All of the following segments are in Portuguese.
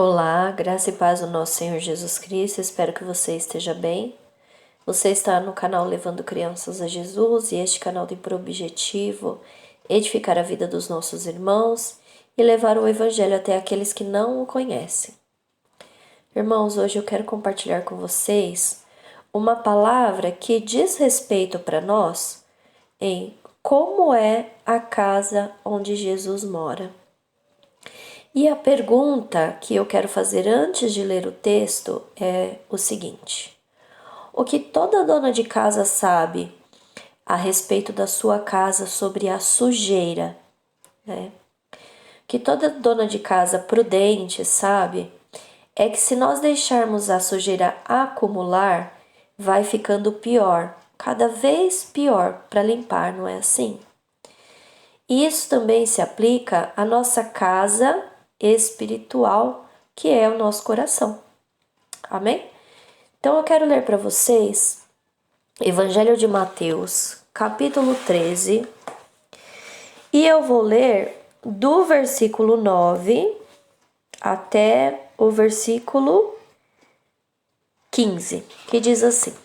Olá, graça e paz do nosso Senhor Jesus Cristo, espero que você esteja bem. Você está no canal Levando Crianças a Jesus e este canal tem por objetivo edificar a vida dos nossos irmãos e levar o Evangelho até aqueles que não o conhecem. Irmãos, hoje eu quero compartilhar com vocês uma palavra que diz respeito para nós em como é a casa onde Jesus mora. E a pergunta que eu quero fazer antes de ler o texto é o seguinte: o que toda dona de casa sabe a respeito da sua casa sobre a sujeira, né? Que toda dona de casa prudente sabe é que se nós deixarmos a sujeira acumular, vai ficando pior, cada vez pior para limpar, não é assim? E isso também se aplica à nossa casa espiritual, que é o nosso coração. Amém? Então eu quero ler para vocês Evangelho de Mateus, capítulo 13, e eu vou ler do versículo 9 até o versículo 15, que diz assim: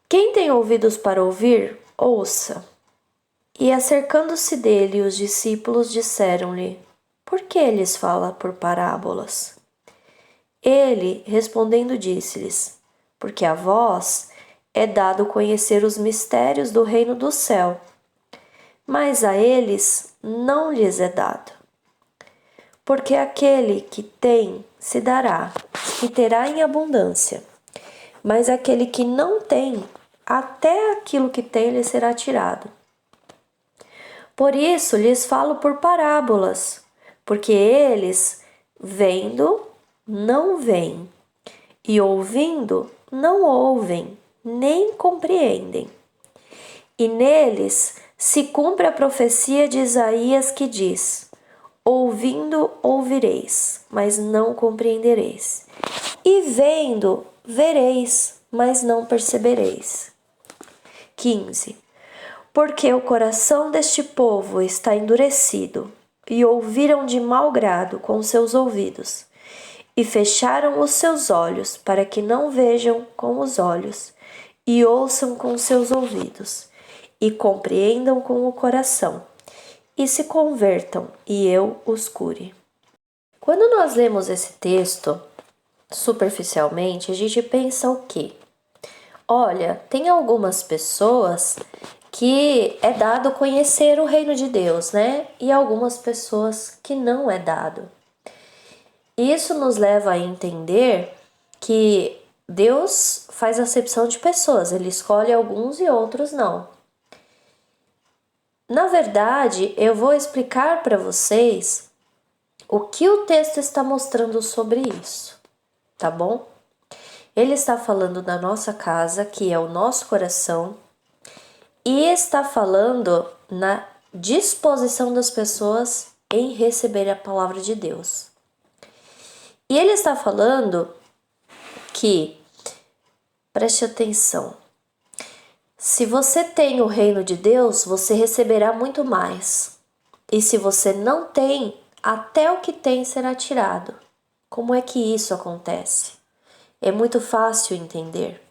Quem tem ouvidos para ouvir, ouça. E acercando-se dele, os discípulos disseram-lhe: Por que eles falam por parábolas? Ele, respondendo, disse-lhes: Porque a vós é dado conhecer os mistérios do reino do céu, mas a eles não lhes é dado. Porque aquele que tem se dará, e terá em abundância, mas aquele que não tem, até aquilo que tem lhe será tirado. Por isso lhes falo por parábolas, porque eles, vendo, não veem, e ouvindo, não ouvem, nem compreendem. E neles se cumpre a profecia de Isaías que diz: Ouvindo, ouvireis, mas não compreendereis. E vendo, vereis, mas não percebereis. 15. Porque o coração deste povo está endurecido, e ouviram de mau grado com seus ouvidos, e fecharam os seus olhos, para que não vejam com os olhos, e ouçam com seus ouvidos, e compreendam com o coração, e se convertam, e eu os cure. Quando nós lemos esse texto, superficialmente, a gente pensa o quê? Olha, tem algumas pessoas que é dado conhecer o reino de Deus, né? E algumas pessoas que não é dado. Isso nos leva a entender que Deus faz acepção de pessoas, ele escolhe alguns e outros não. Na verdade, eu vou explicar para vocês o que o texto está mostrando sobre isso, tá bom? Ele está falando da nossa casa, que é o nosso coração, e está falando na disposição das pessoas em receber a palavra de Deus. E ele está falando que, preste atenção, se você tem o reino de Deus, você receberá muito mais. E se você não tem, até o que tem será tirado. Como é que isso acontece? É muito fácil entender.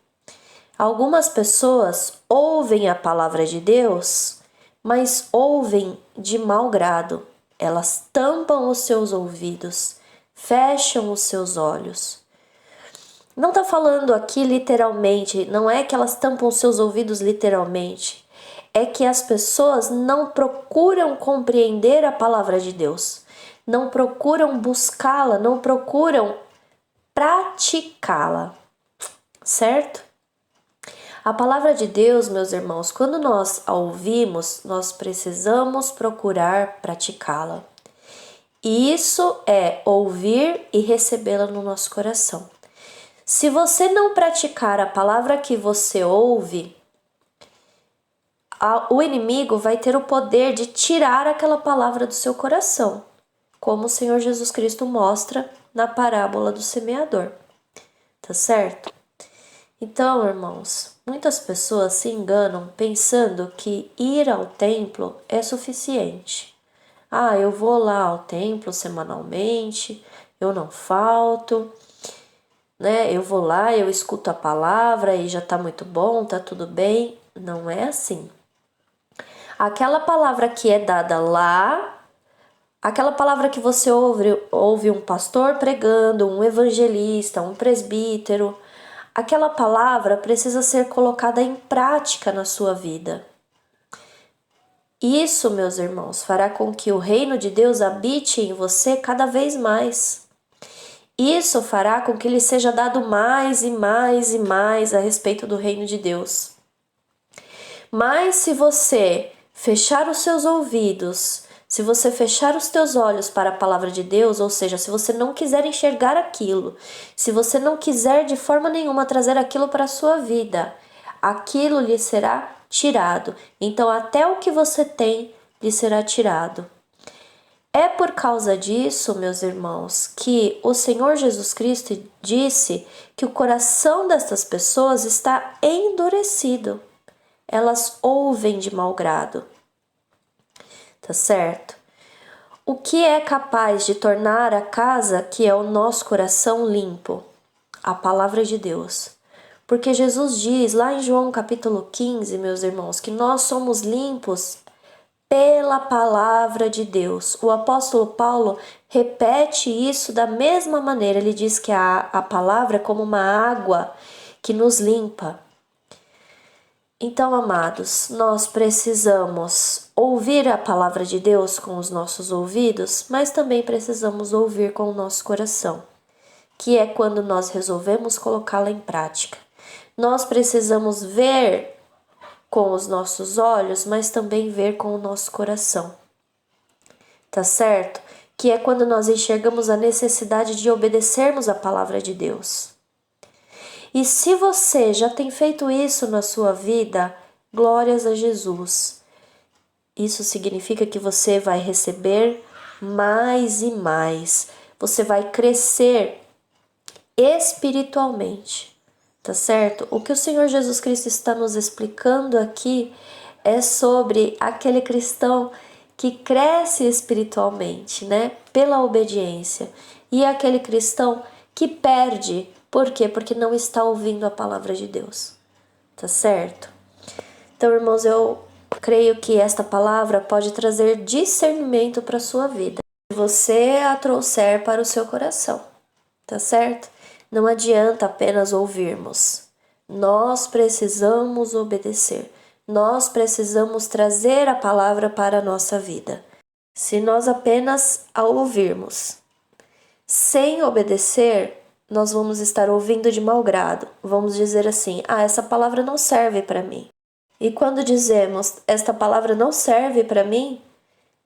Algumas pessoas ouvem a palavra de Deus, mas ouvem de mau grado. Elas tampam os seus ouvidos, fecham os seus olhos. Não está falando aqui literalmente, não é que elas tampam os seus ouvidos literalmente. É que as pessoas não procuram compreender a palavra de Deus, não procuram buscá-la, não procuram praticá-la, certo? A palavra de Deus, meus irmãos, quando nós a ouvimos, nós precisamos procurar praticá-la. E isso é ouvir e recebê-la no nosso coração. Se você não praticar a palavra que você ouve, o inimigo vai ter o poder de tirar aquela palavra do seu coração, como o Senhor Jesus Cristo mostra na parábola do semeador. Tá certo? Então, irmãos, muitas pessoas se enganam pensando que ir ao templo é suficiente. Eu vou lá ao templo semanalmente, eu não falto, né? Eu vou lá, eu escuto a palavra e já tá muito bom, tá tudo bem. Não é assim. Aquela palavra que é dada lá, aquela palavra que você ouve um pastor pregando, um evangelista, um presbítero, aquela palavra precisa ser colocada em prática na sua vida. Isso, meus irmãos, fará com que o reino de Deus habite em você cada vez mais. Isso fará com que lhe seja dado mais e mais e mais a respeito do reino de Deus. Mas se você fechar os seus ouvidos, se você fechar os teus olhos para a palavra de Deus, ou seja, se você não quiser enxergar aquilo, se você não quiser de forma nenhuma trazer aquilo para a sua vida, aquilo lhe será tirado. Então até o que você tem lhe será tirado. É por causa disso, meus irmãos, que o Senhor Jesus Cristo disse que o coração destas pessoas está endurecido. Elas ouvem de mau grado. Tá certo? O que é capaz de tornar a casa, que é o nosso coração, limpo? A palavra de Deus. Porque Jesus diz lá em João capítulo 15, meus irmãos, que nós somos limpos pela palavra de Deus. O apóstolo Paulo repete isso da mesma maneira. Ele diz que a palavra é como uma água que nos limpa. Então, amados, nós precisamos ouvir a palavra de Deus com os nossos ouvidos, mas também precisamos ouvir com o nosso coração, que é quando nós resolvemos colocá-la em prática. Nós precisamos ver com os nossos olhos, mas também ver com o nosso coração. Tá certo? Que é quando nós enxergamos a necessidade de obedecermos a palavra de Deus. E se você já tem feito isso na sua vida, glórias a Jesus. Isso significa que você vai receber mais e mais. Você vai crescer espiritualmente, tá certo? O que o Senhor Jesus Cristo está nos explicando aqui é sobre aquele cristão que cresce espiritualmente, né? Pela obediência. E aquele cristão que perde. Por quê? Porque não está ouvindo a palavra de Deus. Tá certo? Então, irmãos, eu creio que esta palavra pode trazer discernimento para a sua vida. Se você a trouxer para o seu coração. Tá certo? Não adianta apenas ouvirmos. Nós precisamos obedecer. Nós precisamos trazer a palavra para a nossa vida. Se nós apenas a ouvirmos, sem obedecer, nós vamos estar ouvindo de mau grado. Vamos dizer assim: essa palavra não serve para mim. E quando dizemos, esta palavra não serve para mim,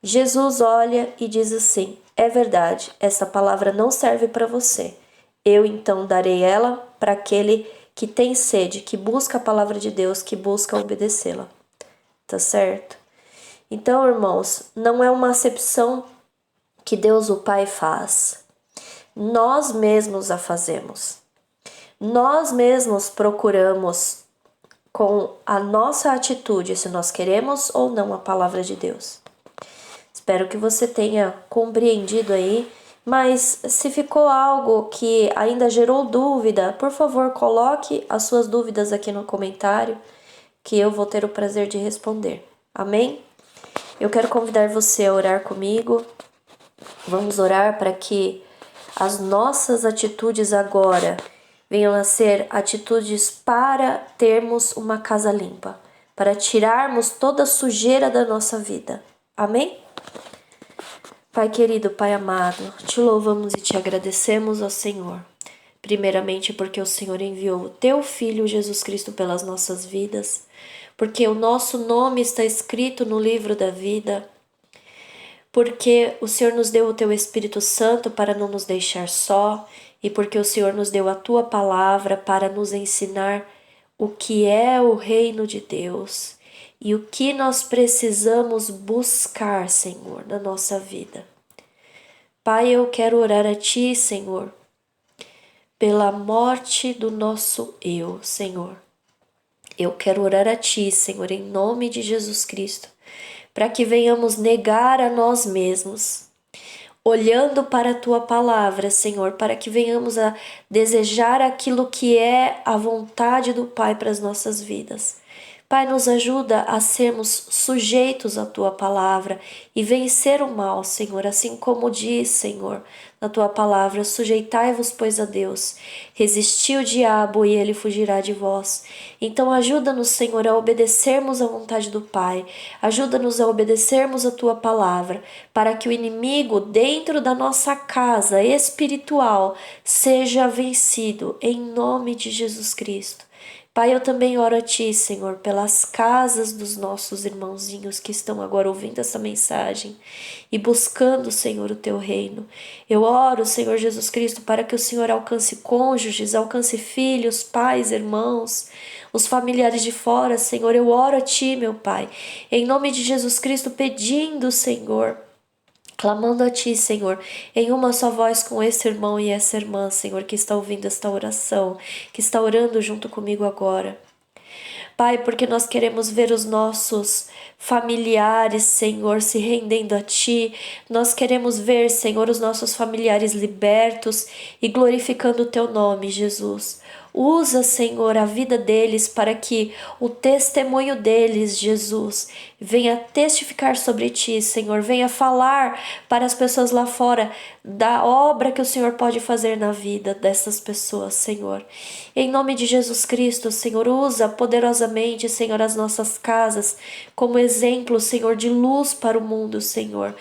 Jesus olha e diz assim: é verdade, essa palavra não serve para você. Eu então darei ela para aquele que tem sede, que busca a palavra de Deus, que busca obedecê-la. Tá certo? Então, irmãos, não é uma acepção que Deus o Pai faz. Nós mesmos a fazemos. Nós mesmos procuramos com a nossa atitude se nós queremos ou não a palavra de Deus. Espero que você tenha compreendido aí, mas se ficou algo que ainda gerou dúvida, por favor, coloque as suas dúvidas aqui no comentário, que eu vou ter o prazer de responder. Amém? Eu quero convidar você a orar comigo. Vamos orar para que as nossas atitudes agora venham a ser atitudes para termos uma casa limpa, para tirarmos toda a sujeira da nossa vida. Amém? Pai querido, Pai amado, te louvamos e te agradecemos, ó Senhor. Primeiramente porque o Senhor enviou o teu Filho Jesus Cristo pelas nossas vidas, porque o nosso nome está escrito no livro da vida, porque o Senhor nos deu o teu Espírito Santo para não nos deixar só, e porque o Senhor nos deu a tua palavra para nos ensinar o que é o reino de Deus e o que nós precisamos buscar, Senhor, na nossa vida. Pai, eu quero orar a Ti, Senhor, pela morte do nosso eu, Senhor. Eu quero orar a Ti, Senhor, em nome de Jesus Cristo, para que venhamos negar a nós mesmos, olhando para a Tua palavra, Senhor, para que venhamos a desejar aquilo que é a vontade do Pai para as nossas vidas. Pai, nos ajuda a sermos sujeitos à Tua palavra e vencer o mal, Senhor, assim como diz, Senhor, na Tua palavra: sujeitai-vos, pois, a Deus, resisti o diabo e ele fugirá de vós. Então ajuda-nos, Senhor, a obedecermos à vontade do Pai, ajuda-nos a obedecermos a Tua palavra, para que o inimigo dentro da nossa casa espiritual seja vencido, em nome de Jesus Cristo. Pai, eu também oro a Ti, Senhor, pelas casas dos nossos irmãozinhos que estão agora ouvindo essa mensagem e buscando, Senhor, o Teu reino. Eu oro, Senhor Jesus Cristo, para que o Senhor alcance cônjuges, alcance filhos, pais, irmãos, os familiares de fora, Senhor. Eu oro a Ti, meu Pai, em nome de Jesus Cristo, pedindo, Senhor, clamando a Ti, Senhor, em uma só voz com esse irmão e essa irmã, Senhor, que está ouvindo esta oração, que está orando junto comigo agora. Pai, porque nós queremos ver os nossos familiares, Senhor, se rendendo a Ti. Nós queremos ver, Senhor, os nossos familiares libertos e glorificando o Teu nome, Jesus. Usa, Senhor, a vida deles para que o testemunho deles, Jesus, venha testificar sobre Ti, Senhor. Venha falar para as pessoas lá fora da obra que o Senhor pode fazer na vida dessas pessoas, Senhor. Em nome de Jesus Cristo, Senhor, usa poderosamente, Senhor, as nossas casas como exemplo, Senhor, de luz para o mundo, Senhor,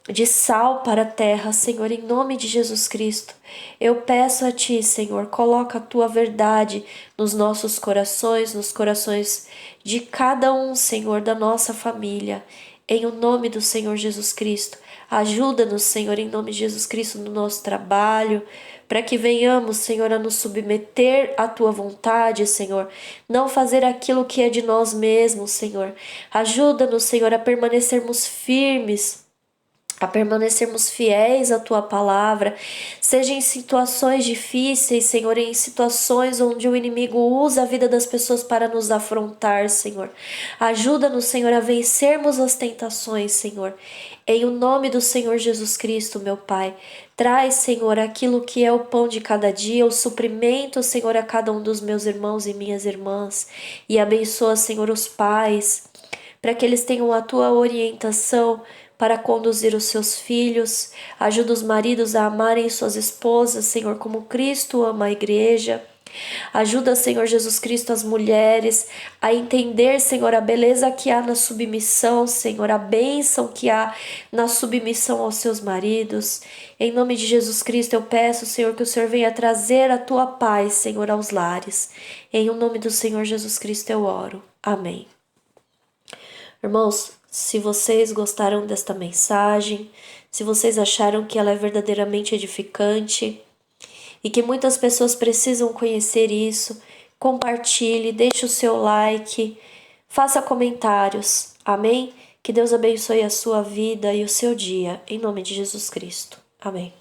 de sal para a terra, Senhor, em nome de Jesus Cristo. Eu peço a Ti, Senhor, coloca a Tua verdade nos nossos corações, nos corações de cada um, Senhor, da nossa família, em o nome do Senhor Jesus Cristo. Ajuda-nos, Senhor, em nome de Jesus Cristo, no nosso trabalho, para que venhamos, Senhor, a nos submeter à Tua vontade, Senhor, não fazer aquilo que é de nós mesmos, Senhor. Ajuda-nos, Senhor, a permanecermos firmes, a permanecermos fiéis à Tua palavra, seja em situações difíceis, Senhor, em situações onde o inimigo usa a vida das pessoas para nos afrontar, Senhor. Ajuda-nos, Senhor, a vencermos as tentações, Senhor. Em o nome do Senhor Jesus Cristo, meu Pai, traz, Senhor, aquilo que é o pão de cada dia, o suprimento, Senhor, a cada um dos meus irmãos e minhas irmãs, e abençoa, Senhor, os pais, para que eles tenham a Tua orientação para conduzir os seus filhos. Ajuda os maridos a amarem suas esposas, Senhor, como Cristo ama a igreja. Ajuda, Senhor Jesus Cristo, as mulheres a entender, Senhor, a beleza que há na submissão, Senhor, a bênção que há na submissão aos seus maridos. Em nome de Jesus Cristo, eu peço, Senhor, que o Senhor venha trazer a Tua paz, Senhor, aos lares. Em o nome do Senhor Jesus Cristo eu oro. Amém. Irmãos, se vocês gostaram desta mensagem, se vocês acharam que ela é verdadeiramente edificante e que muitas pessoas precisam conhecer isso, compartilhe, deixe o seu like, faça comentários. Amém? Que Deus abençoe a sua vida e o seu dia, em nome de Jesus Cristo. Amém.